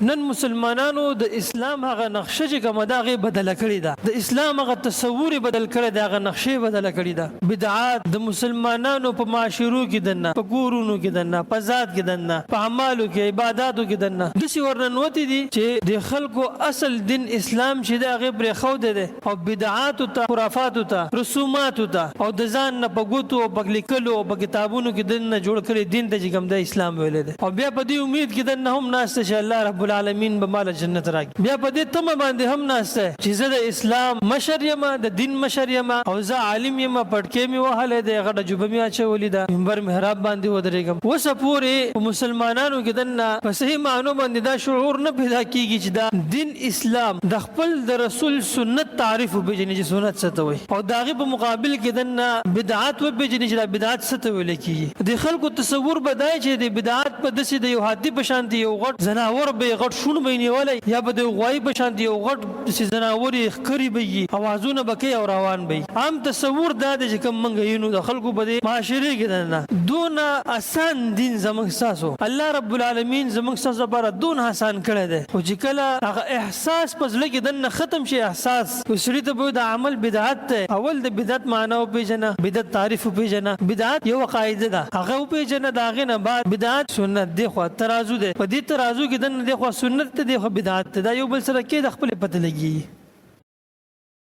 نن مسلمانانو د اسلام هغه نقشه چې کومه دا غي بدل کړی ده، د اسلام هغه تصور بدل کړی دا هغه نقشه بدل کړی ده. بدعات د مسلمانانو په معاشرو کې دنه، په کورونو کې دنه، په ذات کې دنه، په اعمالو کې عبادتو کې دنه د سی ورننوتی دي چې د خلکو اصل دین اسلام چې دا غي پر خو ده او بدعات او خرافات او رسومات او د ځان نه په ګوتو او په لیکلو او په کتابونو کې دنه جوړ کړی دین ته چې کوم د اسلام ویل دي او بیا په دې امید کې دنه هم ناست چې الله رب العالمین به مال جنت راکړي. بیا په دې تمه باندې هم ناشته چې زه د اسلام مشر یم، د دین مشر یم او زه عالم یم، پټکې می وهله د غټه جوبه می اچولې ده، منبر محراب باندې ودرېږم. وسه پورې مسلمانانو کې دنه په صحیح معنی باندې دا شعور نه پیدا کیږي چې دا دین اسلام د خپل د رسول سنت تعریف وبېژني چې سنت څه ته وایي او داغه په مقابل کې دنه بدعات وبېژني چې دا بدعات څه ته ویل کیږي. د خلکو تصور بدای چې د بدعات په دسي د یو هادي په شان دی یو غټ زناور به غټ شون بیني ولای یا به د غوای په شان دی یو غټ زناوري خري بي اوازونه بکې او روان بي. عام تصور دا د کوم منګ یینو د خلکو په معاشري کې نه دون آسان دین زموږ ساسو الله رب العالمین زموږ ساسو لپاره دون آسان کړی دی او چې کله هغه احساس پزله کې دنه ختم شي احساس وسړي ته به د عمل بدعت ته اول د بدعت معنی او پیژنه بدعت تعریف او پیژنه بدعت یو قاعده ده هغه او پیژنه داغه نه بعد بدعت سنت دی خو ترازو ده په دې ترازو کې دنه دی خو سنت ته دی خو بدعت ته دا یو بل سره کې د خپل پته لګي.